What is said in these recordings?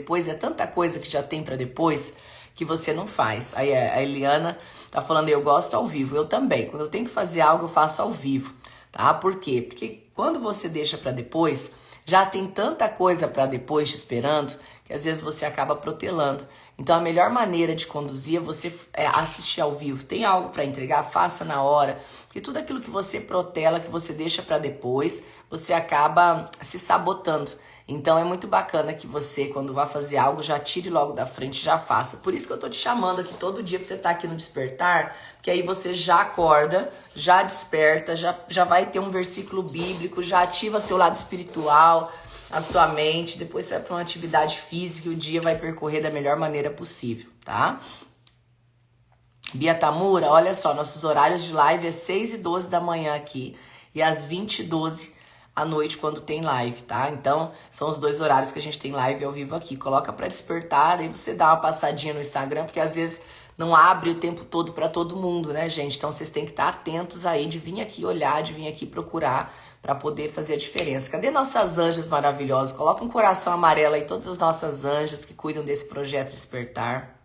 depois, é tanta coisa que já tem pra depois que você não faz. Aí a Eliana tá falando, eu gosto ao vivo, eu também. Quando eu tenho que fazer algo, eu faço ao vivo, tá? Por quê? Porque quando você deixa pra depois, já tem tanta coisa pra depois te esperando, que às vezes você acaba protelando. Então a melhor maneira de conduzir é você assistir ao vivo. Tem algo pra entregar, faça na hora. Porque tudo aquilo que você protela, que você deixa pra depois, você acaba se sabotando. Então é muito bacana que você, quando vai fazer algo, já tire logo da frente, já faça. Por isso que eu tô te chamando aqui todo dia pra você estar aqui no Despertar, porque aí você já acorda, já desperta, já vai ter um versículo bíblico, já ativa seu lado espiritual, a sua mente, depois você vai pra uma atividade física e o dia vai percorrer da melhor maneira possível, tá? Bia Tamura, olha só, nossos horários de live é 6h12 da manhã aqui e às 20h12 à noite quando tem live, tá? Então, são os dois horários que a gente tem live ao vivo aqui. Coloca pra despertar, aí você dá uma passadinha no Instagram, porque às vezes não abre o tempo todo pra todo mundo, né, gente? Então, vocês têm que estar atentos aí de vir aqui olhar, de vir aqui procurar pra poder fazer a diferença. Cadê nossas anjas maravilhosas? Coloca um coração amarelo aí, todas as nossas anjas que cuidam desse projeto Despertar.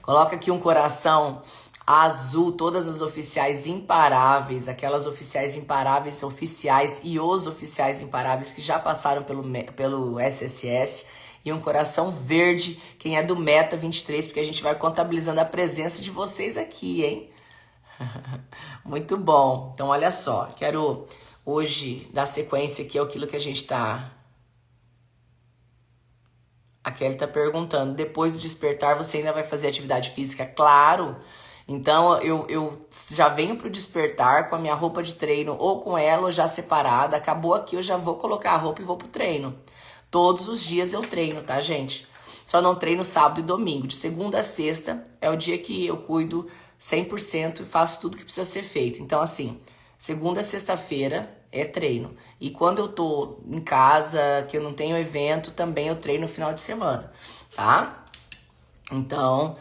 Coloca aqui um coração azul, todas as oficiais imparáveis, aquelas oficiais imparáveis, oficiais e os oficiais imparáveis que já passaram pelo SSS. E um coração verde, quem é do Meta 23, porque a gente vai contabilizando a presença de vocês aqui, hein? Muito bom. Então, olha só, quero hoje dar sequência aqui àquilo que a gente tá... A Kelly tá perguntando, depois do despertar você ainda vai fazer atividade física? Claro! Então eu já venho pro despertar com a minha roupa de treino ou com ela ou já separada. Acabou aqui, eu já vou colocar a roupa e vou pro treino. Todos os dias eu treino, tá, gente? Só não treino sábado e domingo. De segunda a sexta é o dia que eu cuido 100% e faço tudo que precisa ser feito. Então, assim, segunda a sexta-feira é treino. E quando eu tô em casa, que eu não tenho evento, também eu treino no final de semana, tá? Então,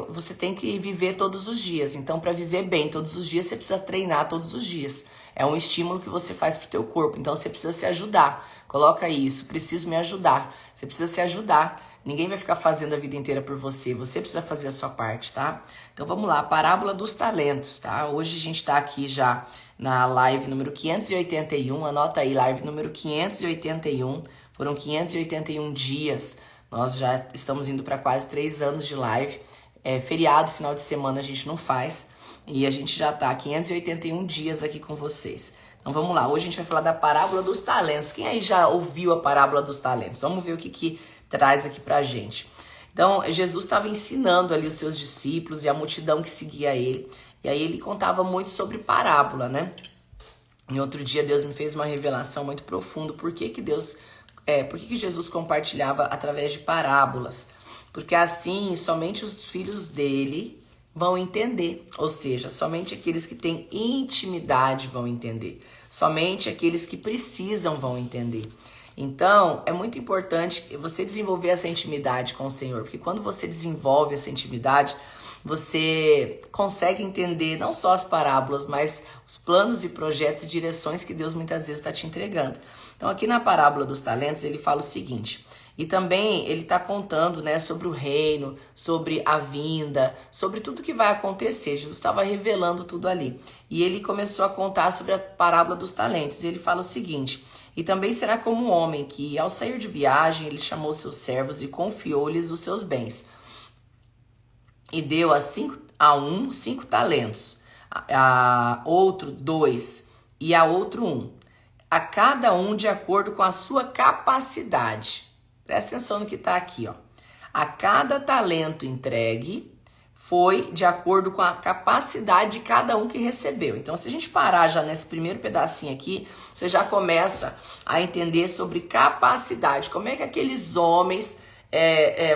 você tem que viver todos os dias. Então, para viver bem todos os dias, você precisa treinar todos os dias. É um estímulo que você faz pro teu corpo. Então, você precisa se ajudar. Coloca isso, preciso me ajudar. Você precisa se ajudar. Ninguém vai ficar fazendo a vida inteira por você. Você precisa fazer a sua parte, tá? Então, vamos lá. Parábola dos talentos, tá? Hoje a gente tá aqui já na live número 581. Anota aí, live número 581. Foram 581 dias. Nós já estamos indo para quase 3 anos de live. Feriado, final de semana a gente não faz. E a gente já tá 581 dias aqui com vocês. Então vamos lá, hoje a gente vai falar da parábola dos talentos. Quem aí já ouviu a parábola dos talentos? Vamos ver o que traz aqui pra gente. Então, Jesus estava ensinando ali os seus discípulos e a multidão que seguia ele. E aí ele contava muito sobre parábola, né? Em outro dia Deus me fez uma revelação muito profunda. Por que Jesus compartilhava através de parábolas? Porque assim, somente os filhos dele vão entender. Ou seja, somente aqueles que têm intimidade vão entender. Somente aqueles que precisam vão entender. Então, é muito importante você desenvolver essa intimidade com o Senhor. Porque quando você desenvolve essa intimidade, você consegue entender não só as parábolas, mas os planos e projetos e direções que Deus muitas vezes está te entregando. Então, aqui na parábola dos talentos, ele fala o seguinte... E também ele está contando, né, sobre o reino, sobre a vinda, sobre tudo que vai acontecer. Jesus estava revelando tudo ali. E ele começou a contar sobre a parábola dos talentos. E ele fala o seguinte: e também será como um homem que, ao sair de viagem, ele chamou seus servos e confiou-lhes os seus bens. E deu a um 5 talentos, a outro 2 e a outro 1. A cada um de acordo com a sua capacidade. Presta atenção no que está aqui, ó. A cada talento entregue foi de acordo com a capacidade de cada um que recebeu. Então, se a gente parar já nesse primeiro pedacinho aqui, você já começa a entender sobre capacidade. Como é que aqueles homens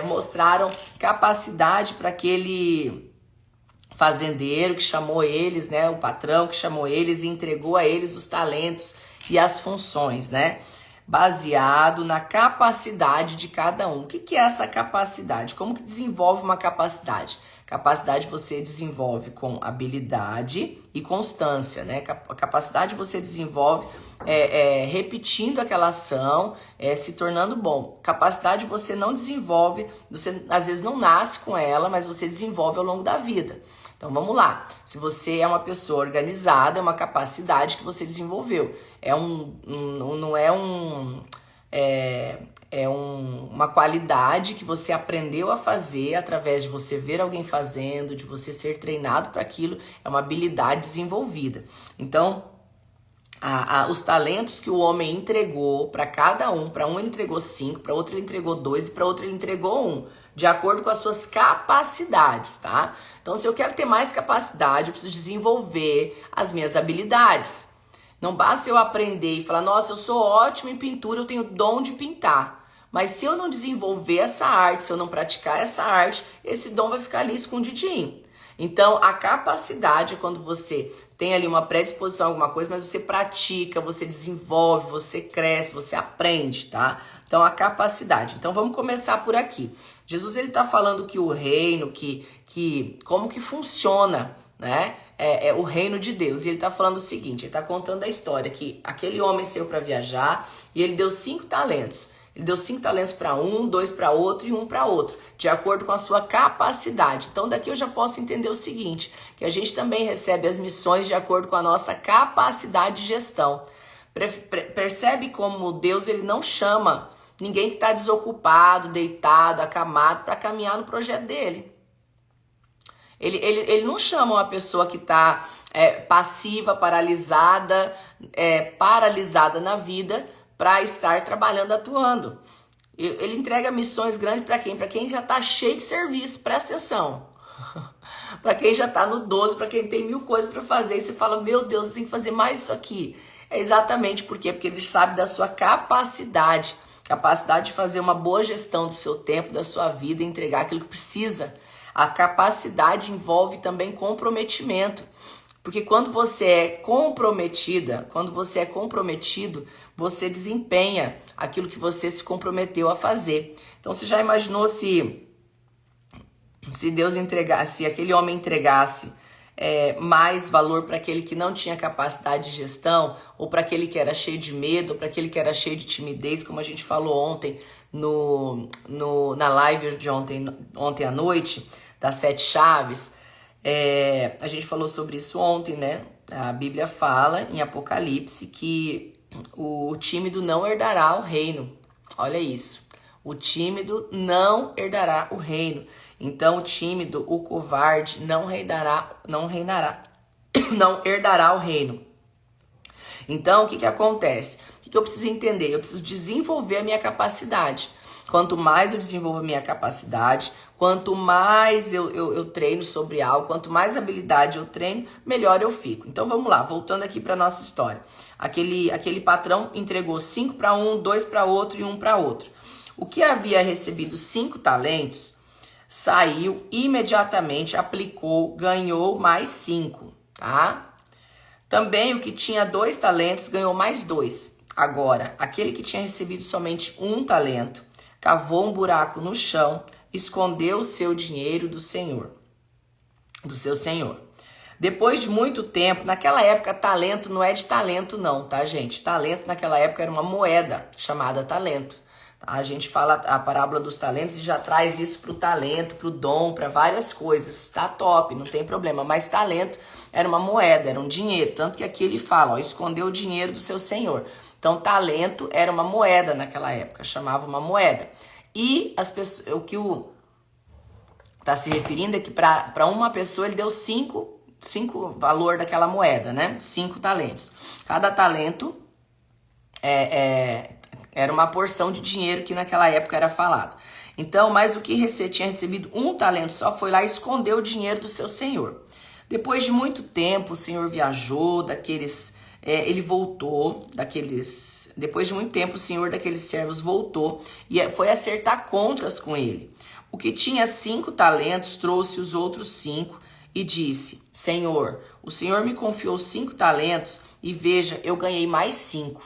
mostraram capacidade para aquele fazendeiro que chamou eles, né? O patrão que chamou eles e entregou a eles os talentos e as funções, né? Baseado na capacidade de cada um. O que é essa capacidade? Como que desenvolve uma capacidade? Capacidade você desenvolve com habilidade e constância, né? A capacidade você desenvolve repetindo aquela ação, se tornando bom. Capacidade você não desenvolve, você às vezes não nasce com ela, mas você desenvolve ao longo da vida. Então vamos lá, se você é uma pessoa organizada, é uma capacidade que você desenvolveu. Uma qualidade que você aprendeu a fazer através de você ver alguém fazendo, de você ser treinado para aquilo, é uma habilidade desenvolvida. Então, os talentos que o homem entregou para cada um, para um ele entregou 5, para outro ele entregou 2 e para outro ele entregou 1, de acordo com as suas capacidades, tá? Então, se eu quero ter mais capacidade, eu preciso desenvolver as minhas habilidades. Não basta eu aprender e falar, nossa, eu sou ótimo em pintura, eu tenho dom de pintar. Mas se eu não desenvolver essa arte, se eu não praticar essa arte, esse dom vai ficar ali escondidinho. Então, a capacidade é quando você tem ali uma predisposição a alguma coisa, mas você pratica, você desenvolve, você cresce, você aprende, tá? Então, a capacidade. Então, vamos começar por aqui. Jesus, ele tá falando que o reino, como que funciona, né? É o reino de Deus. E ele tá falando o seguinte, ele tá contando a história que aquele homem saiu para viajar e ele deu 5 talentos. Ele deu 5 talentos para um, 2 para outro e 1 para outro, de acordo com a sua capacidade. Então daqui eu já posso entender o seguinte, que a gente também recebe as missões de acordo com a nossa capacidade de gestão. Percebe como Deus ele não chama ninguém que está desocupado, deitado, acamado para caminhar no projeto dele. Ele não chama uma pessoa que está passiva, paralisada na vida para estar trabalhando, atuando. Ele entrega missões grandes para quem? Para quem já está cheio de serviço, presta atenção. Para quem já está no 12, para quem tem 1000 coisas para fazer e você fala, meu Deus, eu tenho que fazer mais isso aqui. É exatamente por quê? Porque ele sabe da sua capacidade de fazer uma boa gestão do seu tempo, da sua vida e entregar aquilo que precisa. A capacidade envolve também comprometimento. Porque quando você é comprometido, você desempenha aquilo que você se comprometeu a fazer. Então você já imaginou se Deus entregasse, se aquele homem entregasse mais valor para aquele que não tinha capacidade de gestão, ou para aquele que era cheio de medo, ou para aquele que era cheio de timidez, como a gente falou ontem na live de ontem à noite, das 7 chaves. A gente falou sobre isso ontem, né? A Bíblia fala em Apocalipse que o tímido não herdará o reino. Olha isso. O tímido não herdará o reino. Então o tímido, o covarde, não herdará o reino. Então o que acontece? O que eu preciso entender? Eu preciso desenvolver a minha capacidade. Quanto mais eu desenvolvo a minha capacidade, quanto mais eu treino sobre algo, quanto mais habilidade eu treino, melhor eu fico. Então vamos lá, voltando aqui para nossa história. Aquele patrão entregou 5 para um, 2 para outro e 1 para outro. O que havia recebido 5 talentos, saiu imediatamente, aplicou, ganhou mais 5, tá? Também o que tinha 2 talentos ganhou mais 2. Agora, aquele que tinha recebido somente 1 talento, cavou um buraco no chão, escondeu o seu dinheiro do seu senhor. Depois de muito tempo, naquela época talento não é de talento não, tá gente? Talento naquela época era uma moeda chamada talento. A gente fala a parábola dos talentos e já traz isso pro talento, pro dom, para várias coisas. Tá top, não tem problema. Mas talento era uma moeda, era um dinheiro. Tanto que aqui ele fala, escondeu o dinheiro do seu senhor. Então talento era uma moeda naquela época, chamava uma moeda. E as pessoas, o que tá se referindo é que para uma pessoa ele deu 5 valor daquela moeda, né? 5 talentos. Cada talento era uma porção de dinheiro que naquela época era falado. Então, mas o que tinha recebido 1 talento só foi lá e escondeu o dinheiro do seu senhor. Depois de muito tempo, o senhor viajou ele voltou depois de muito tempo, o senhor daqueles servos voltou e foi acertar contas com ele. O que tinha 5 talentos trouxe os outros 5 e disse, Senhor, o senhor me confiou 5 talentos e veja, eu ganhei mais 5.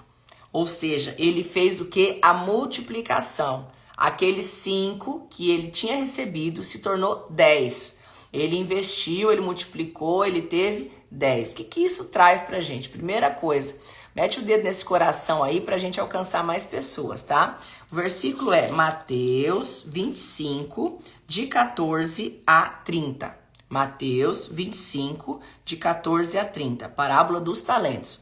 Ou seja, ele fez o que? A multiplicação. Aqueles 5 que ele tinha recebido se tornou 10. Ele investiu, ele multiplicou, ele teve 10. O que isso traz pra gente? Primeira coisa, mete o dedo nesse coração aí pra gente alcançar mais pessoas, tá? O versículo é Mateus 25, de 14 a 30. Mateus 25, de 14 a 30. Parábola dos talentos.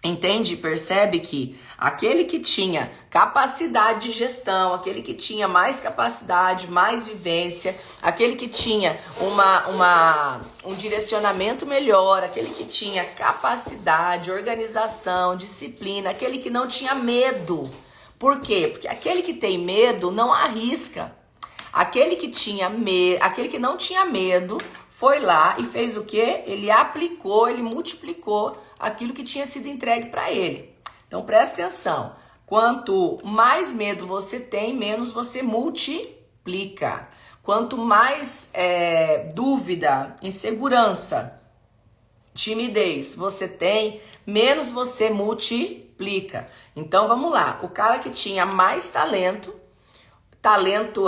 Entende? Percebe que aquele que tinha capacidade de gestão, aquele que tinha mais capacidade, mais vivência, aquele que tinha um direcionamento melhor, aquele que tinha capacidade, organização, disciplina, aquele que não tinha medo. Por quê? Porque aquele que tem medo não arrisca. Aquele que não tinha medo foi lá e fez o quê? Ele aplicou, ele multiplicou aquilo que tinha sido entregue para ele. Então presta atenção, quanto mais medo você tem, menos você multiplica. Quanto mais dúvida, insegurança, timidez você tem, menos você multiplica. Então vamos lá, o cara que tinha mais talento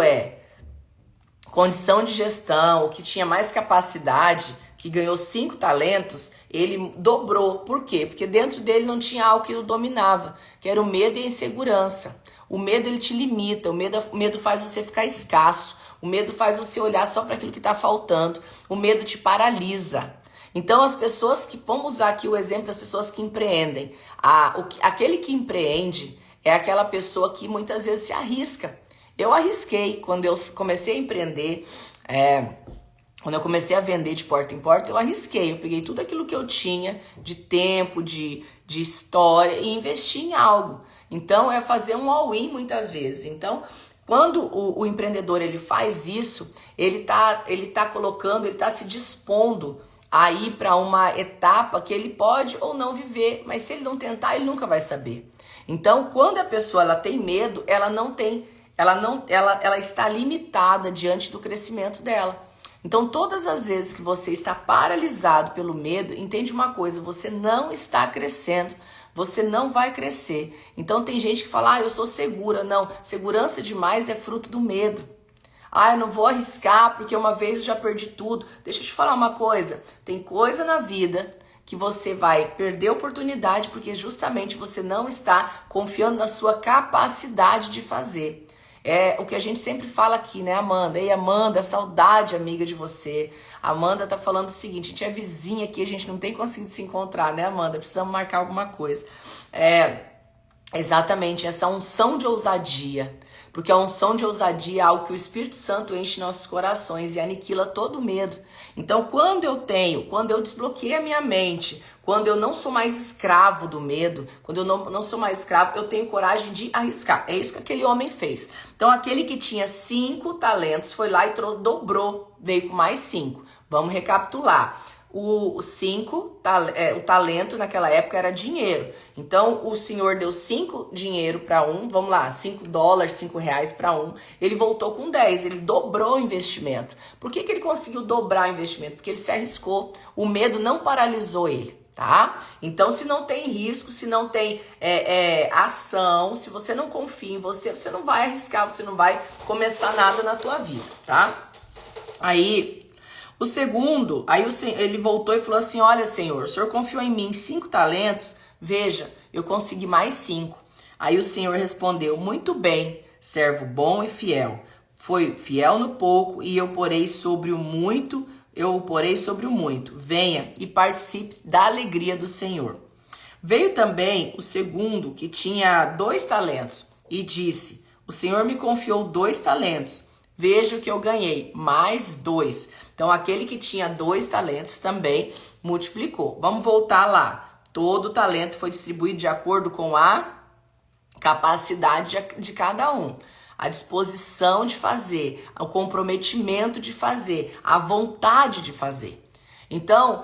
é condição de gestão, o que tinha mais capacidade, que ganhou 5 talentos, ele dobrou. Por quê? Porque dentro dele não tinha algo que o dominava, que era o medo e a insegurança. O medo, ele te limita, o medo faz você ficar escasso, o medo faz você olhar só para aquilo que está faltando, o medo te paralisa. Então as pessoas que, vamos usar aqui o exemplo das pessoas que empreendem, aquele que empreende é aquela pessoa que muitas vezes se arrisca. Eu arrisquei quando eu comecei a empreender, quando eu comecei a vender de porta em porta, eu arrisquei. Eu peguei tudo aquilo que eu tinha de tempo, de história e investi em algo. Então, é fazer um all-in muitas vezes. Então, quando o empreendedor ele faz isso, ele tá colocando, ele tá se dispondo a ir para uma etapa que ele pode ou não viver, mas se ele não tentar, ele nunca vai saber. Então, quando a pessoa ela tem medo, ela está limitada diante do crescimento dela. Então, todas as vezes que você está paralisado pelo medo, entende uma coisa, você não está crescendo, você não vai crescer. Então, tem gente que fala, eu sou segura. Não, segurança demais é fruto do medo. Eu não vou arriscar porque uma vez eu já perdi tudo. Deixa eu te falar uma coisa, tem coisa na vida que você vai perder oportunidade porque justamente você não está confiando na sua capacidade de fazer. É o que a gente sempre fala aqui, né, Amanda? Ei, Amanda, saudade, amiga de você. A Amanda tá falando o seguinte, a gente é vizinha aqui, a gente não tem conseguido se encontrar, né, Amanda? Precisamos marcar alguma coisa. Exatamente, essa unção de ousadia. Porque a unção de ousadia é algo que o Espírito Santo enche nossos corações e aniquila todo medo. Então, quando eu desbloqueei a minha mente, quando eu não sou mais escravo do medo, quando eu não sou mais escravo, eu tenho coragem de arriscar. É isso que aquele homem fez. Então, aquele que tinha 5 talentos foi lá e dobrou, veio com mais 5. Vamos recapitular. O talento naquela época era dinheiro. Então, o senhor deu 5 dinheiro para um, vamos lá, $5, R$5 para um. Ele voltou com 10, ele dobrou o investimento. Por que ele conseguiu dobrar o investimento? Porque ele se arriscou. O medo não paralisou ele, tá? Então, se não tem risco, se não tem ação, se você não confia em você, você não vai arriscar, você não vai começar nada na tua vida, tá? Aí... O segundo, ele voltou e falou assim, olha, Senhor, o Senhor confiou em mim 5 talentos, veja, eu consegui mais 5. Aí o Senhor respondeu, muito bem, servo bom e fiel. Foi fiel no pouco e eu o porei sobre o muito. Venha e participe da alegria do Senhor. Veio também o segundo, que tinha 2 talentos, e disse, o Senhor me confiou 2 talentos. Veja o que eu ganhei, mais 2. Então, aquele que tinha 2 talentos também multiplicou. Vamos voltar lá. Todo talento foi distribuído de acordo com a capacidade de cada um. A disposição de fazer, o comprometimento de fazer, a vontade de fazer. Então,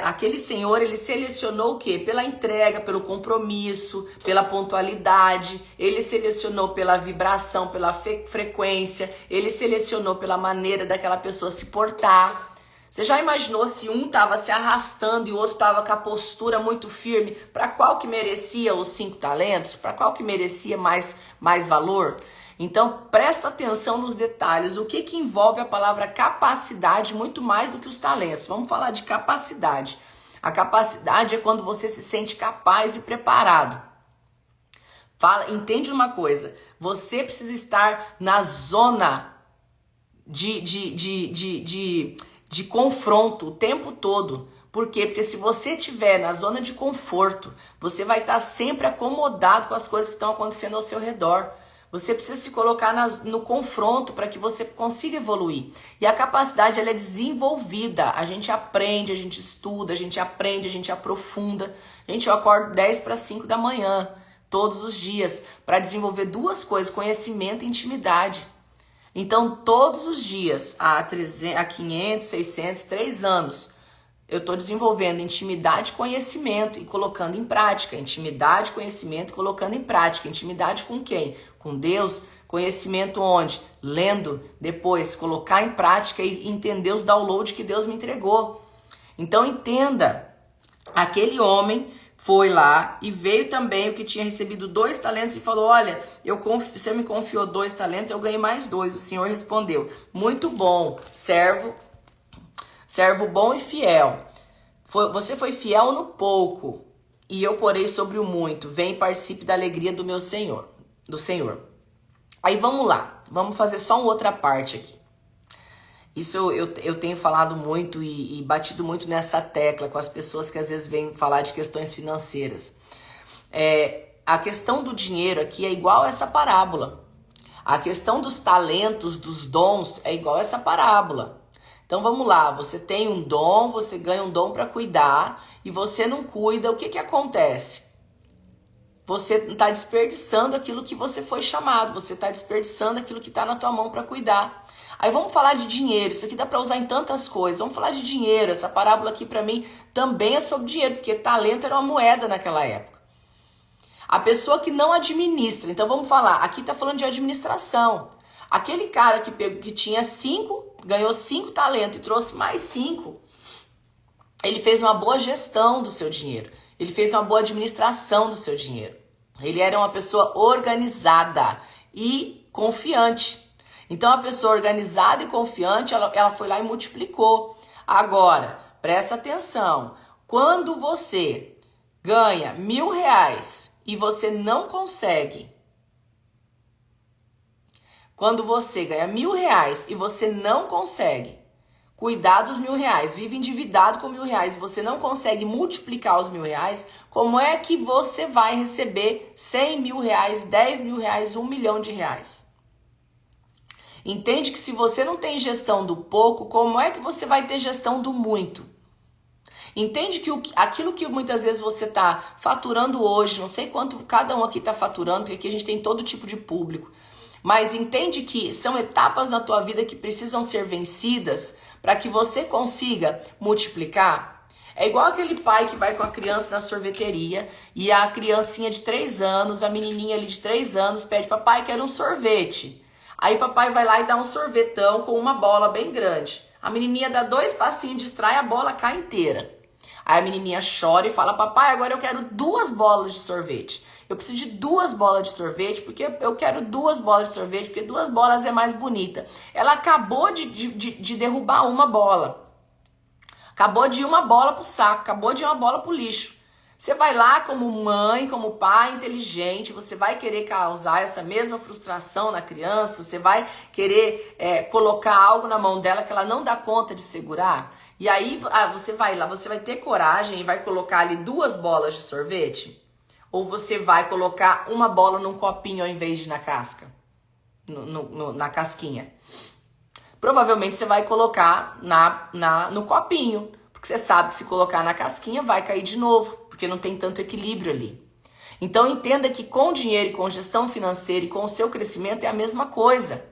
aquele senhor, ele selecionou o quê? Pela entrega, pelo compromisso, pela pontualidade, ele selecionou pela vibração, pela frequência, ele selecionou pela maneira daquela pessoa se portar. Você já imaginou se um estava se arrastando e o outro estava com a postura muito firme? Para qual que merecia os 5 talentos? Para qual que merecia mais valor? Então, presta atenção nos detalhes. O que envolve a palavra capacidade muito mais do que os talentos? Vamos falar de capacidade. A capacidade é quando você se sente capaz e preparado. Entende uma coisa? Você precisa estar na zona de confronto o tempo todo. Por quê? Porque se você estiver na zona de conforto, você vai estar sempre acomodado com as coisas que estão acontecendo ao seu redor. Você precisa se colocar no confronto para que você consiga evoluir. E a capacidade ela é desenvolvida. A gente aprende, a gente estuda, a gente aprende, a gente aprofunda. Gente, eu acordo 10 para 5 da manhã, todos os dias, para desenvolver duas coisas, conhecimento e intimidade. Então, todos os dias, há 500, 600, 3 anos, eu estou desenvolvendo intimidade e conhecimento e colocando em prática. Intimidade, conhecimento e colocando em prática. Intimidade com quem? Com Deus. Conhecimento onde? Lendo. Depois, colocar em prática e entender os downloads que Deus me entregou. Então, entenda. Aquele homem foi lá e veio também o que tinha recebido 2 talentos e falou, olha, você me confiou 2 talentos, eu ganhei mais 2. O Senhor respondeu, muito bom, servo bom e fiel. Você foi fiel no pouco, e eu porei sobre o muito. Vem e participe da alegria do meu Senhor, do Senhor. Aí vamos lá, vamos fazer só uma outra parte aqui. Isso eu tenho falado muito e batido muito nessa tecla com as pessoas que às vezes vêm falar de questões financeiras. A questão do dinheiro aqui é igual a essa parábola. A questão dos talentos, dos dons, é igual a essa parábola. Então vamos lá, você tem um dom, você ganha um dom para cuidar e você não cuida, o que acontece? Você está desperdiçando aquilo que você foi chamado, você está desperdiçando aquilo que está na tua mão para cuidar. Aí vamos falar de dinheiro, isso aqui dá para usar em tantas coisas, vamos falar de dinheiro, essa parábola aqui para mim também é sobre dinheiro, porque talento era uma moeda naquela época. A pessoa que não administra, então vamos falar, aqui está falando de administração. Aquele cara que tinha 5, ganhou 5 talentos e trouxe mais 5, ele fez uma boa gestão do seu dinheiro. Ele fez uma boa administração do seu dinheiro. Ele era uma pessoa organizada e confiante. Então, a pessoa organizada e confiante, ela foi lá e multiplicou. Agora, presta atenção. Quando você ganha R$1.000 e você não consegue... Quando você ganha R$1.000 e você não consegue cuidar dos R$1.000, vive endividado com R$1.000 e você não consegue multiplicar os R$1.000, como é que você vai receber R$100.000, R$10.000, R$1 milhão? Entende que se você não tem gestão do pouco, como é que você vai ter gestão do muito? Entende que aquilo que muitas vezes você está faturando hoje, não sei quanto cada um aqui está faturando, porque aqui a gente tem todo tipo de público, mas entende que são etapas na tua vida que precisam ser vencidas para que você consiga multiplicar? É igual aquele pai que vai com a criança na sorveteria e a criancinha de 3 anos, a menininha ali de 3 anos pede, papai, quero um sorvete. Aí papai vai lá e dá um sorvetão com uma bola bem grande. A menininha dá 2 passinhos, distrai, a bola cai inteira. Aí a menininha chora e fala, papai, agora eu quero 2 bolas de sorvete. Eu preciso de 2 bolas de sorvete, porque eu quero 2 bolas de sorvete, porque 2 bolas é mais bonita. Ela acabou de derrubar uma bola. Acabou de ir uma bola pro saco, acabou de ir uma bola pro lixo. Você vai lá como mãe, como pai inteligente, você vai querer causar essa mesma frustração na criança, você vai querer colocar algo na mão dela que ela não dá conta de segurar. E aí você vai lá, você vai ter coragem e vai colocar ali 2 bolas de sorvete? Ou você vai colocar uma bola num copinho ao invés de na casca? Na casquinha? Provavelmente você vai colocar no copinho. Porque você sabe que se colocar na casquinha vai cair de novo. Porque não tem tanto equilíbrio ali. Então entenda que com dinheiro e com gestão financeira e com o seu crescimento é a mesma coisa.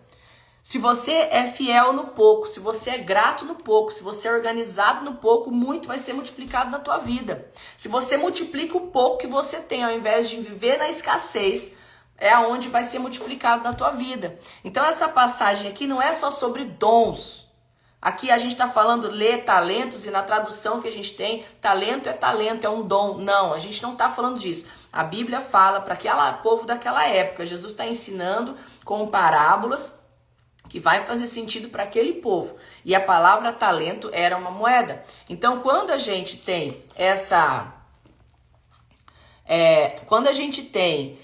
Se você é fiel no pouco, se você é grato no pouco, se você é organizado no pouco, muito vai ser multiplicado na tua vida. Se você multiplica o pouco que você tem, ao invés de viver na escassez, é aonde vai ser multiplicado na tua vida. Então essa passagem aqui não é só sobre dons, Aqui a gente está falando ler talentos e na tradução que a gente tem, talento, é um dom. Não, a gente não está falando disso. A Bíblia fala para aquele povo daquela época. Jesus está ensinando com parábolas que vai fazer sentido para aquele povo. E a palavra talento era uma moeda. Então, quando a gente tem essa... Quando a gente tem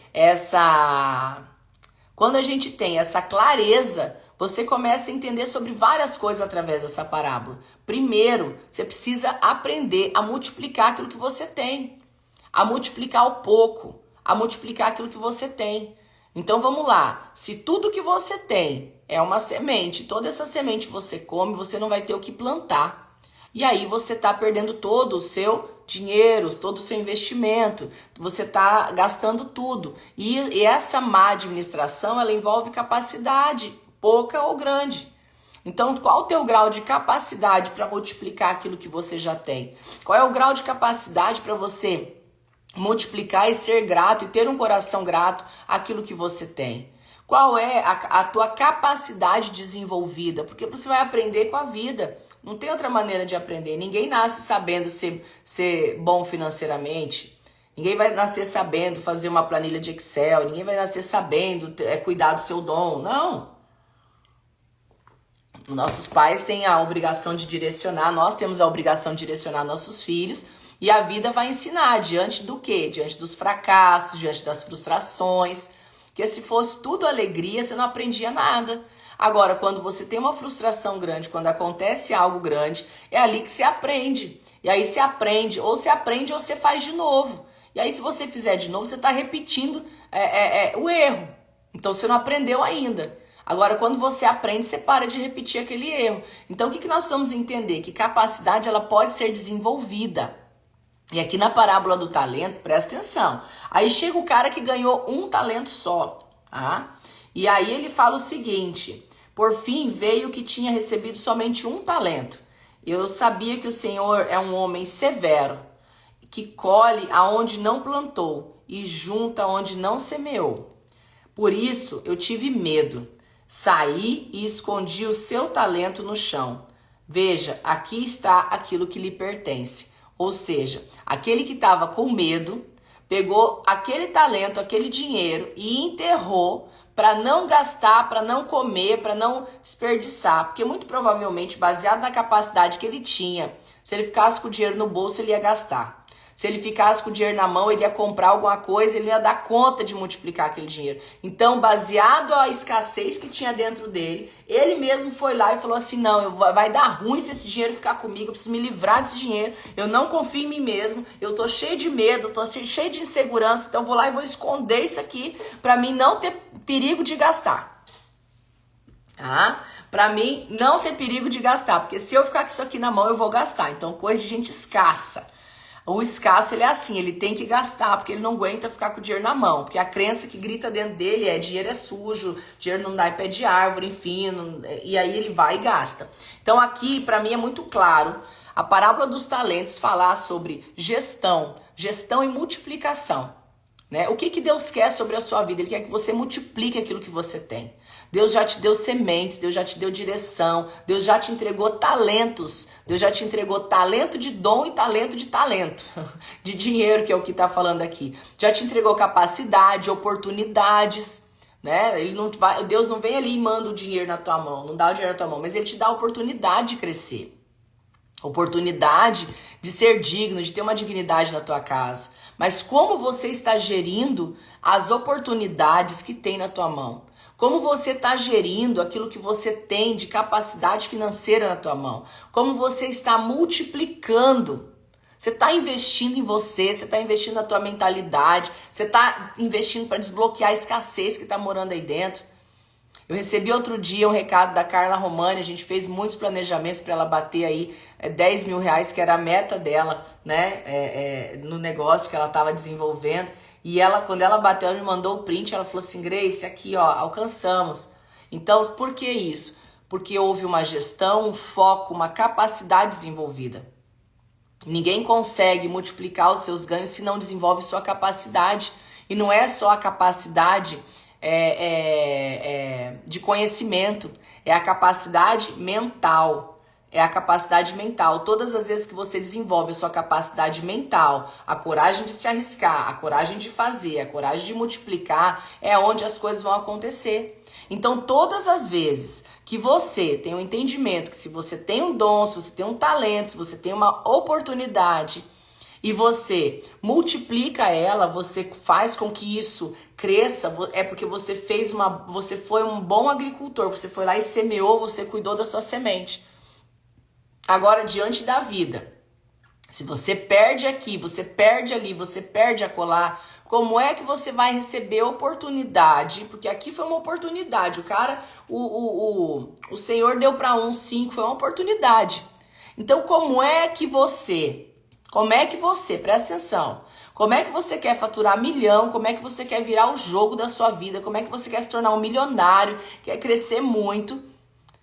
essa clareza, você começa a entender sobre várias coisas através dessa parábola. Primeiro, você precisa aprender a multiplicar aquilo que você tem, a multiplicar o pouco, a multiplicar aquilo que você tem. Então vamos lá, se tudo que você tem é uma semente, toda essa semente você come, você não vai ter o que plantar. E aí você está perdendo todo o seu dinheiro, todo o seu investimento, você está gastando tudo. E essa má administração, ela envolve capacidade, pouca ou grande. Então, qual o teu grau de capacidade para multiplicar aquilo que você já tem? Qual é o grau de capacidade para você multiplicar e ser grato e ter um coração grato àquilo que você tem? Qual é a tua capacidade desenvolvida? Porque você vai aprender com a vida. Não tem outra maneira de aprender. Ninguém nasce sabendo ser bom financeiramente. Ninguém vai nascer sabendo fazer uma planilha de Excel. Ninguém vai nascer sabendo cuidar do seu dom. Não. Nossos pais têm a obrigação de direcionar, nós temos a obrigação de direcionar nossos filhos, e a vida vai ensinar diante do quê? Diante dos fracassos, diante das frustrações, porque se fosse tudo alegria, você não aprendia nada. Agora, quando você tem uma frustração grande, quando acontece algo grande, é ali que você aprende. E aí você aprende ou você faz de novo. E aí se você fizer de novo, você está repetindo o erro. Então você não aprendeu ainda. Agora, quando você aprende, você para de repetir aquele erro. Então, o que nós precisamos entender? Que capacidade ela pode ser desenvolvida. E aqui na parábola do talento, presta atenção. Aí chega o cara que ganhou um talento só. Tá? E aí ele fala o seguinte: por fim veio o que tinha recebido somente um talento. Eu sabia que o Senhor é um homem severo, que colhe aonde não plantou e junta onde não semeou. Por isso eu tive medo. Saí e escondi o seu talento no chão. Veja, aqui está aquilo que lhe pertence. Ou seja, aquele que estava com medo, pegou aquele talento, aquele dinheiro e enterrou para não gastar, para não comer, para não desperdiçar. Porque muito provavelmente, baseado na capacidade que ele tinha, se ele ficasse com o dinheiro no bolso, ele ia gastar. Se ele ficasse com o dinheiro na mão, ele ia comprar alguma coisa, ele não ia dar conta de multiplicar aquele dinheiro. Então, baseado à escassez que tinha dentro dele, ele mesmo foi lá e falou assim: não, vai dar ruim se esse dinheiro ficar comigo, eu preciso me livrar desse dinheiro, eu não confio em mim mesmo, eu tô cheio de medo, eu tô cheio de insegurança, então eu vou lá e vou esconder isso aqui para mim não ter perigo de gastar. Tá? Para mim não ter perigo de gastar, porque se eu ficar com isso aqui na mão, eu vou gastar. Então, coisa de gente escassa. O escasso, ele é assim, ele tem que gastar, porque ele não aguenta ficar com o dinheiro na mão. Porque a crença que grita dentro dele é: dinheiro é sujo, dinheiro não dá em pé de árvore, enfim, e aí ele vai e gasta. Então aqui, para mim, é muito claro a parábola dos talentos falar sobre gestão e multiplicação. Né? O que Deus quer sobre a sua vida? Ele quer que você multiplique aquilo que você tem. Deus já te deu sementes, Deus já te deu direção, Deus já te entregou talentos, Deus já te entregou talento de dom e talento, de dinheiro, que é o que está falando aqui. Já te entregou capacidade, oportunidades, né? Deus não vem ali e manda o dinheiro na tua mão, não dá o dinheiro na tua mão, mas Ele te dá a oportunidade de crescer, oportunidade de ser digno, de ter uma dignidade na tua casa. Mas como você está gerindo as oportunidades que tem na tua mão? Como você está gerindo aquilo que você tem de capacidade financeira na tua mão? Como você está multiplicando? Você está investindo em você está investindo na tua mentalidade, você está investindo para desbloquear a escassez que está morando aí dentro. Eu recebi outro dia um recado da Carla Romani, a gente fez muitos planejamentos para ela bater aí 10 mil reais, que era a meta dela, né, no negócio que ela estava desenvolvendo. E ela, quando ela bateu, ela me mandou o print, ela falou assim: Grace, aqui ó, alcançamos. Então, por que isso? Porque houve uma gestão, um foco, uma capacidade desenvolvida. Ninguém consegue multiplicar os seus ganhos se não desenvolve sua capacidade. E não é só a capacidade de conhecimento, é a capacidade mental. é a capacidade mental. Todas as vezes que você desenvolve a sua capacidade mental, a coragem de se arriscar, a coragem de fazer, a coragem de multiplicar, é onde as coisas vão acontecer. Então, todas as vezes que você tem um entendimento que se você tem um dom, se você tem um talento, se você tem uma oportunidade e você multiplica ela, você faz com que isso cresça, é porque você você foi um bom agricultor, você foi lá e semeou, você cuidou da sua semente. Agora, diante da vida, se você perde aqui, você perde ali, você perde acolá, como é que você vai receber oportunidade? Porque aqui foi uma oportunidade. O cara, o Senhor deu para um 5, foi uma oportunidade. Então, como é que você, presta atenção, como é que você quer faturar 1 milhão? Como é que você quer virar o jogo da sua vida? Como é que você quer se tornar um milionário, quer crescer muito?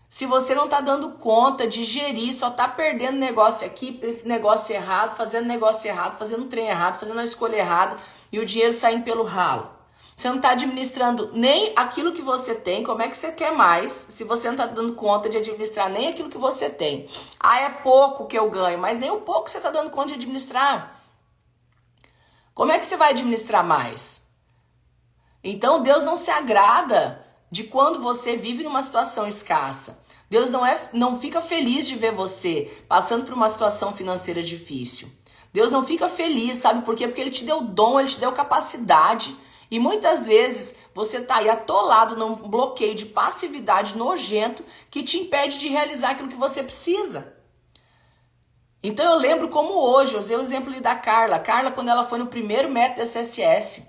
Se você não tá dando conta de gerir, só tá perdendo negócio aqui, negócio errado, fazendo um trem errado, fazendo uma escolha errada e o dinheiro saindo pelo ralo. Você não tá administrando nem aquilo que você tem, como é que você quer mais, se você não tá dando conta de administrar nem aquilo que você tem. Ah, é pouco que eu ganho, mas nem o pouco você tá dando conta de administrar. Como é que você vai administrar mais? Então, Deus não se agrada de quando você vive numa situação escassa. Deus não fica feliz de ver você passando por uma situação financeira difícil. Deus não fica feliz, sabe por quê? Porque Ele te deu dom, Ele te deu capacidade. E muitas vezes você tá aí atolado num bloqueio de passividade nojento que te impede de realizar aquilo que você precisa. Então eu lembro como hoje, eu usei o exemplo ali da Carla. A Carla, quando ela foi no primeiro método SSS,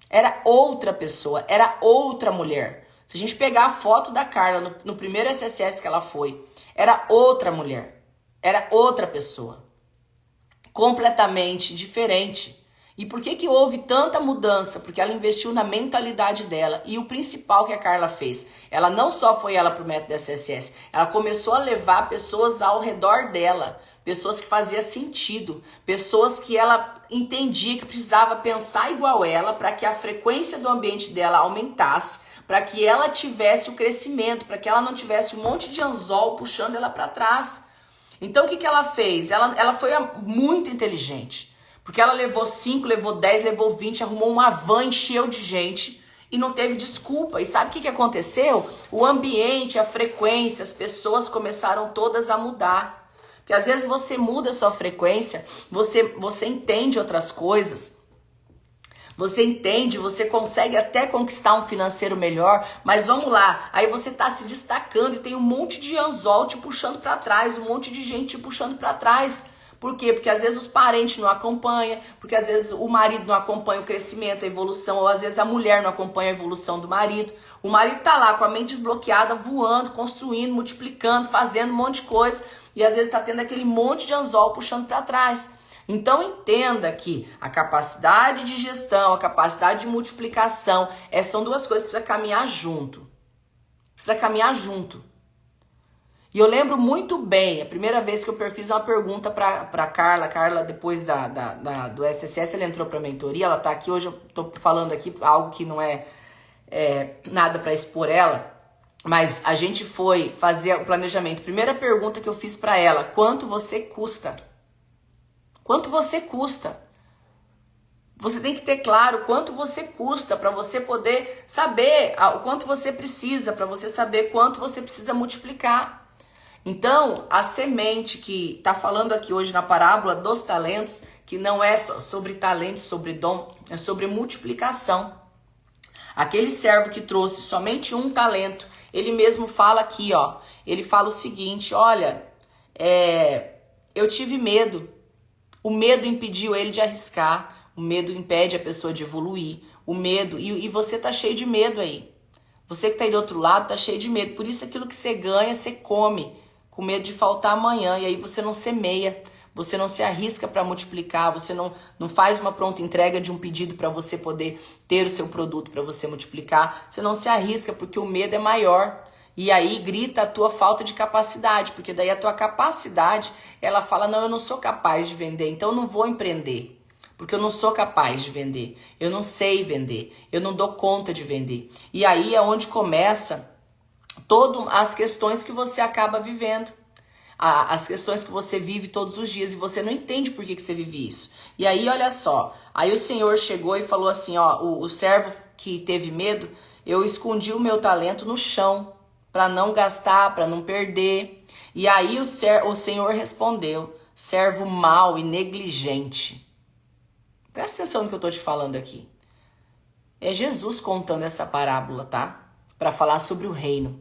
era outra pessoa, era outra mulher. Se a gente pegar a foto da Carla no primeiro SSS que ela foi, era outra mulher, era outra pessoa, completamente diferente. E por que houve tanta mudança? Porque ela investiu na mentalidade dela. E o principal que a Carla fez, ela não só foi ela pro método SSS, ela começou a levar pessoas ao redor dela, pessoas que faziam sentido, pessoas que ela entendia que precisava pensar igual ela para que a frequência do ambiente dela aumentasse, para que ela tivesse o crescimento, para que ela não tivesse um monte de anzol puxando ela para trás. Então o que ela fez? Ela foi muito inteligente, porque ela levou 5, levou 10, levou 20, arrumou uma van, encheu de gente e não teve desculpa. E sabe o que aconteceu? O ambiente, a frequência, as pessoas começaram todas a mudar. Porque às vezes você muda a sua frequência, você entende outras coisas, você entende, você consegue até conquistar um financeiro melhor, mas vamos lá, aí você tá se destacando e tem um monte de anzol te puxando para trás, um monte de gente te puxando para trás. Por quê? Porque às vezes os parentes não acompanham, porque às vezes o marido não acompanha o crescimento, a evolução, ou às vezes a mulher não acompanha a evolução do marido. O marido tá lá com a mente desbloqueada, voando, construindo, multiplicando, fazendo um monte de coisa, e às vezes tá tendo aquele monte de anzol puxando para trás. Então entenda que a capacidade de gestão, a capacidade de multiplicação, são duas coisas que precisam caminhar junto. Precisa caminhar junto. E eu lembro muito bem, a primeira vez que eu fiz uma pergunta pra Carla. Carla, depois do SSS, ela entrou pra mentoria, ela tá aqui, hoje eu tô falando aqui algo que não é nada pra expor ela, mas a gente foi fazer o planejamento. Primeira pergunta que eu fiz pra ela, quanto você custa? Quanto você custa? Você tem que ter claro quanto você custa para você poder saber o quanto você precisa, para você saber quanto você precisa multiplicar. Então, a semente que está falando aqui hoje na parábola dos talentos, que não é só sobre talento, sobre dom, é sobre multiplicação. Aquele servo que trouxe somente um talento, ele mesmo fala aqui, ó, ele fala o seguinte, olha, eu tive medo. O medo impediu ele de arriscar, o medo impede a pessoa de evoluir, o medo, e você tá cheio de medo aí. Você que tá aí do outro lado tá cheio de medo, por isso aquilo que você ganha, você come, com medo de faltar amanhã, e aí você não semeia, você não se arrisca para multiplicar, você não faz uma pronta entrega de um pedido para você poder ter o seu produto, para você multiplicar, você não se arrisca porque o medo é maior. E aí grita a tua falta de capacidade, porque daí a tua capacidade, ela fala, não, eu não sou capaz de vender, então eu não vou empreender, porque eu não sou capaz de vender, eu não sei vender, eu não dou conta de vender. E aí é onde começa todas as questões que você acaba vivendo. as questões que você vive todos os dias e você não entende por que você vive isso. E aí, olha só, aí o Senhor chegou e falou assim, ó, o servo que teve medo, eu escondi o meu talento no chão para não gastar, para não perder. E aí o Senhor respondeu, servo mau e negligente. Presta atenção no que eu tô te falando aqui. É Jesus contando essa parábola, tá? Para falar sobre o reino.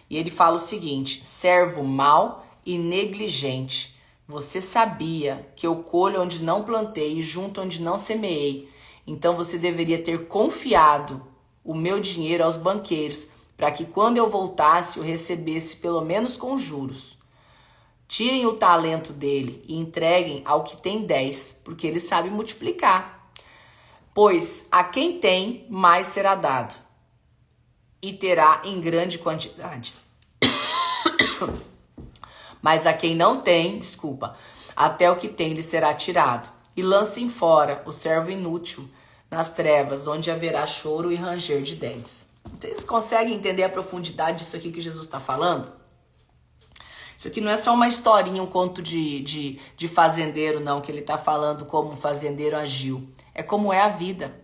E ele fala o seguinte, servo mau e negligente. Você sabia que eu colho onde não plantei e junto onde não semeei. Então você deveria ter confiado o meu dinheiro aos banqueiros, para que quando eu voltasse eu recebesse pelo menos com juros. Tirem o talento dele e entreguem ao que tem 10, porque ele sabe multiplicar. Pois a quem tem, mais será dado, e terá em grande quantidade. Mas a quem não tem, até o que tem lhe será tirado. E lancem fora o servo inútil nas trevas, onde haverá choro e ranger de dentes. Vocês conseguem entender a profundidade disso aqui que Jesus está falando? Isso aqui não é só uma historinha, um conto de fazendeiro, não, que ele está falando como um fazendeiro agiu. É como é a vida.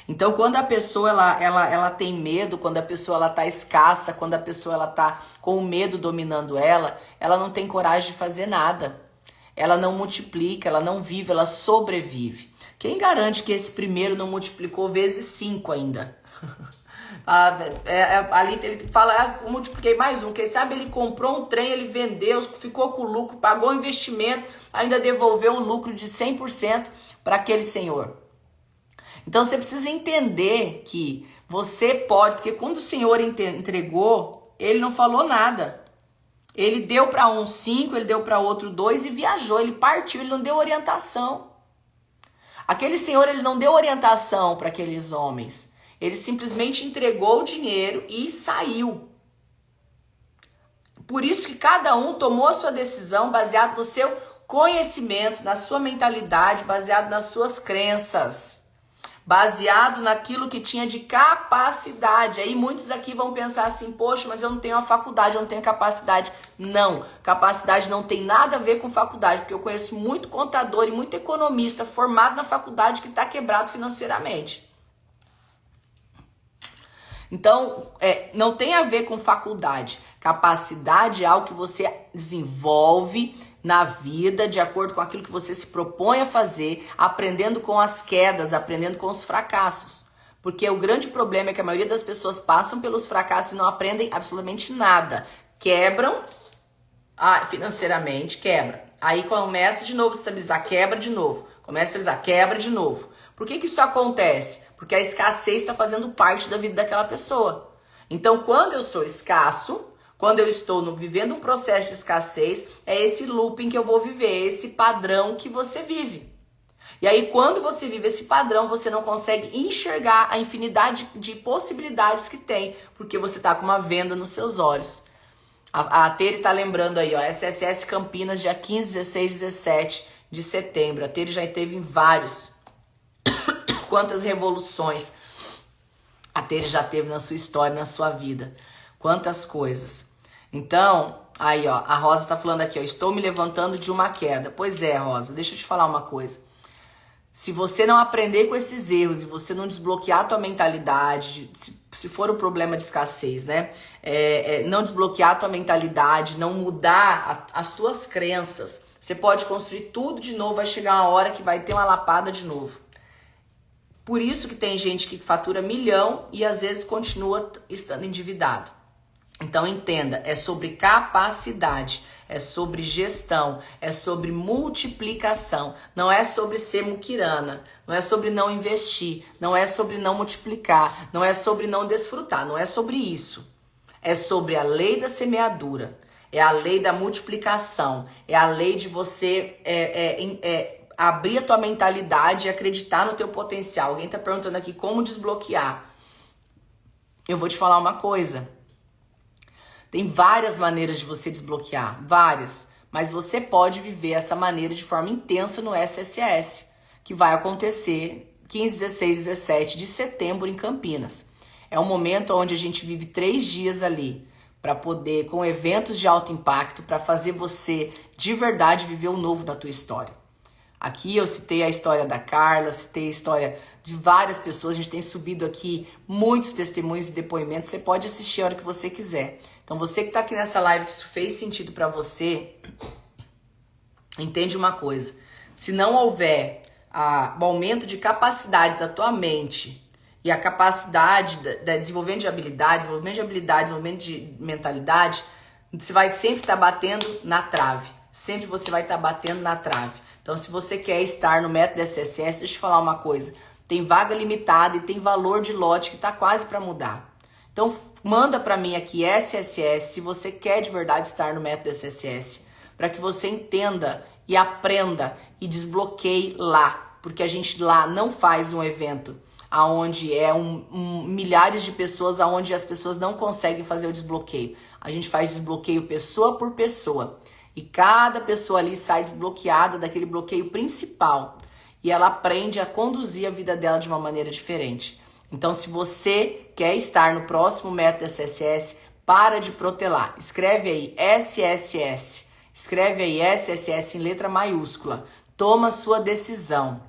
Então, quando a pessoa ela tem medo, quando a pessoa ela tá escassa, quando a pessoa ela tá com o medo dominando ela não tem coragem de fazer nada. Ela não multiplica, ela não vive, ela sobrevive. Quem garante que esse primeiro não multiplicou vezes 5 ainda? Ali ele fala, multipliquei mais um. Quem sabe ele comprou um trem, ele vendeu, ficou com lucro, pagou o investimento, ainda devolveu o lucro de 100% para aquele senhor. Então você precisa entender que você pode, porque quando o Senhor entregou, ele não falou nada. Ele deu para um 5, ele deu para outro 2 e viajou, ele partiu, ele não deu orientação. Aquele Senhor, ele não deu orientação para aqueles homens. Ele simplesmente entregou o dinheiro e saiu. Por isso que cada um tomou a sua decisão baseado no seu conhecimento, na sua mentalidade, baseado nas suas crenças. Baseado naquilo que tinha de capacidade. Aí muitos aqui vão pensar assim, poxa, mas eu não tenho a faculdade, eu não tenho capacidade. Não, capacidade não tem nada a ver com faculdade, porque eu conheço muito contador e muito economista formado na faculdade que está quebrado financeiramente. Então, não tem a ver com faculdade. Capacidade é algo que você desenvolve na vida, de acordo com aquilo que você se propõe a fazer, aprendendo com as quedas, aprendendo com os fracassos. Porque o grande problema é que a maioria das pessoas passam pelos fracassos e não aprendem absolutamente nada. Quebram financeiramente, quebra. Aí começa de novo a estabilizar, quebra de novo. Começa a estabilizar, quebra de novo. Por que isso acontece? Porque a escassez está fazendo parte da vida daquela pessoa. Então, quando eu sou escasso, quando eu estou vivendo um processo de escassez, é esse looping que eu vou viver, esse padrão que você vive. E aí, quando você vive esse padrão, você não consegue enxergar a infinidade de possibilidades que tem, porque você está com uma venda nos seus olhos. A Tere está lembrando aí, ó, SSS Campinas, dia 15, 16, 17 de setembro. A Tere já esteve em vários. Quantas revoluções a Tere já teve na sua história, na sua vida. Quantas coisas. Então, aí ó, a Rosa tá falando aqui, ó, estou me levantando de uma queda. Pois é, Rosa, deixa eu te falar uma coisa. Se você não aprender com esses erros e você não desbloquear a tua mentalidade, se for o problema de escassez, né? Não desbloquear a tua mentalidade, não mudar as tuas crenças, você pode construir tudo de novo, vai chegar uma hora que vai ter uma lapada de novo. Por isso que tem gente que fatura 1 milhão e às vezes continua estando endividado. Então entenda, é sobre capacidade, é sobre gestão, é sobre multiplicação. Não é sobre ser muquirana, não é sobre não investir, não é sobre não multiplicar, não é sobre não desfrutar, não é sobre isso. É sobre a lei da semeadura, é a lei da multiplicação, é a lei de você abrir a tua mentalidade e acreditar no teu potencial. Alguém tá perguntando aqui como desbloquear. Eu vou te falar uma coisa. Tem várias maneiras de você desbloquear, várias. Mas você pode viver essa maneira de forma intensa no SSS, que vai acontecer 15, 16, 17 de setembro em Campinas. É um momento onde a gente vive 3 dias ali, para poder, com eventos de alto impacto, para fazer você de verdade viver o novo da tua história. Aqui eu citei a história da Carla, citei a história de várias pessoas, a gente tem subido aqui muitos testemunhos e depoimentos, você pode assistir a hora que você quiser. Então você que está aqui nessa live, que isso fez sentido para você, entende uma coisa, se não houver o aumento de capacidade da tua mente e a capacidade da desenvolvimento de habilidades, desenvolvimento de mentalidade, você vai sempre estar batendo na trave, sempre você vai estar batendo na trave. Então, se você quer estar no método SSS, deixa eu te falar uma coisa. Tem vaga limitada e tem valor de lote que está quase para mudar. Então, manda para mim aqui SSS se você quer de verdade estar no método SSS. Para que você entenda e aprenda e desbloqueie lá. Porque a gente lá não faz um evento onde é milhares de pessoas, onde as pessoas não conseguem fazer o desbloqueio. A gente faz desbloqueio pessoa por pessoa. E cada pessoa ali sai desbloqueada daquele bloqueio principal. E ela aprende a conduzir a vida dela de uma maneira diferente. Então, se você quer estar no próximo método SSS, para de protelar. Escreve aí SSS. Escreve aí SSS em letra maiúscula. Toma sua decisão.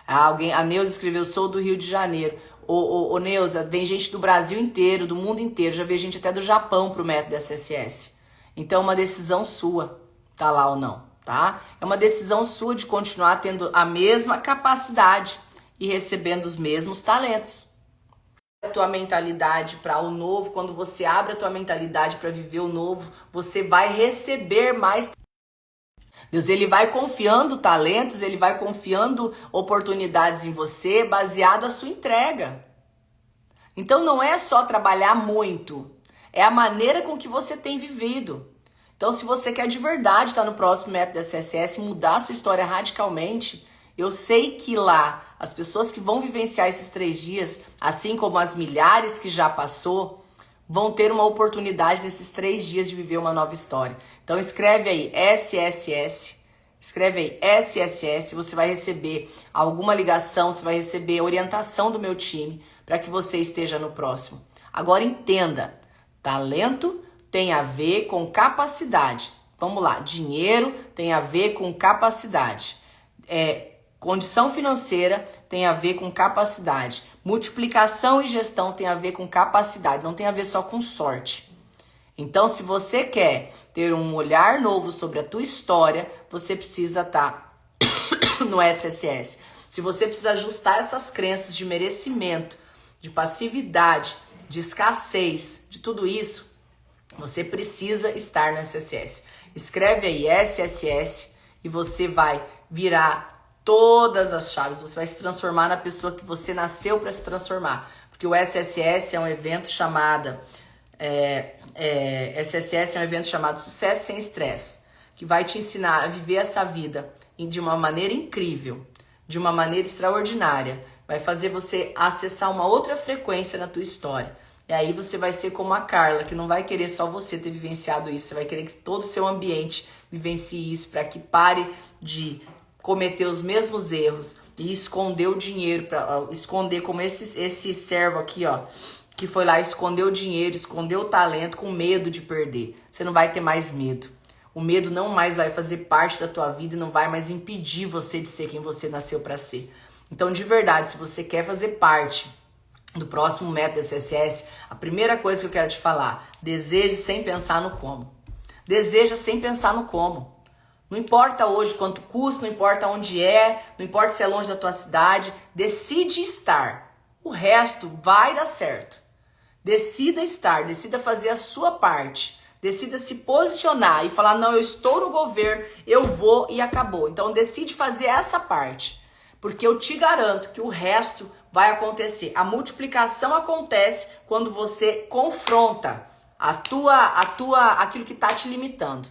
A Neuza escreveu, sou do Rio de Janeiro. Ô Neuza, vem gente do Brasil inteiro, do mundo inteiro. Já veio gente até do Japão pro método SSS. Então, é uma decisão sua, tá lá ou não, tá? É uma decisão sua de continuar tendo a mesma capacidade e recebendo os mesmos talentos. A tua mentalidade para o novo, quando você abre a tua mentalidade para viver o novo, você vai receber mais. Deus, ele vai confiando talentos, ele vai confiando oportunidades em você, baseado na sua entrega. Então, não é só trabalhar muito. É a maneira com que você tem vivido. Então, se você quer de verdade estar no próximo método SSS, mudar a sua história radicalmente, eu sei que lá, as pessoas que vão vivenciar esses 3 dias, assim como as milhares que já passou, vão ter uma oportunidade nesses 3 dias de viver uma nova história. Então, escreve aí SSS, você vai receber alguma ligação, você vai receber orientação do meu time para que você esteja no próximo. Agora, entenda. Talento tem a ver com capacidade. Vamos lá, dinheiro tem a ver com capacidade. Condição financeira tem a ver com capacidade. Multiplicação e gestão tem a ver com capacidade, não tem a ver só com sorte. Então, se você quer ter um olhar novo sobre a tua história, você precisa estar no SSS. Se você precisa ajustar essas crenças de merecimento, de passividade, de escassez, de tudo isso, você precisa estar no SSS. Escreve aí SSS e você vai virar todas as chaves. Você vai se transformar na pessoa que você nasceu para se transformar. Porque o SSS é um evento chamado Sucesso Sem Estresse, que vai te ensinar a viver essa vida de uma maneira incrível, de uma maneira extraordinária. Vai fazer você acessar uma outra frequência na tua história. E aí você vai ser como a Carla, que não vai querer só você ter vivenciado isso. Você vai querer que todo o seu ambiente vivencie isso, para que pare de cometer os mesmos erros e esconder o dinheiro, para esconder como esse servo aqui, ó, que foi lá, escondeu o dinheiro, escondeu o talento com medo de perder. Você não vai ter mais medo. O medo não mais vai fazer parte da tua vida e não vai mais impedir você de ser quem você nasceu para ser. Então, de verdade, se você quer fazer parte do próximo método SSS, a primeira coisa que eu quero te falar, deseje sem pensar no como. Deseja sem pensar no como. Não importa hoje quanto custa, não importa onde não importa se é longe da tua cidade, decide estar. O resto vai dar certo. Decida estar, decida fazer a sua parte. Decida se posicionar e falar, não, eu estou no governo, eu vou e acabou. Então decide fazer essa parte. Porque eu te garanto que o resto vai acontecer. A multiplicação acontece quando você confronta aquilo que está te limitando.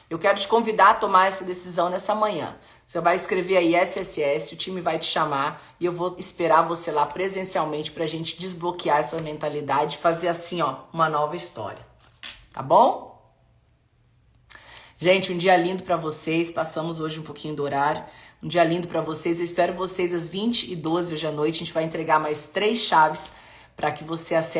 Eu quero te convidar a tomar essa decisão nessa manhã. Você vai escrever aí SSS, o time vai te chamar e eu vou esperar você lá presencialmente pra gente desbloquear essa mentalidade e fazer assim, ó, uma nova história. Tá bom? Gente, um dia lindo pra vocês. Passamos hoje um pouquinho do horário. Um dia lindo pra vocês. Eu espero vocês às 20h12 hoje à noite. A gente vai entregar mais 3 chaves para que você acesse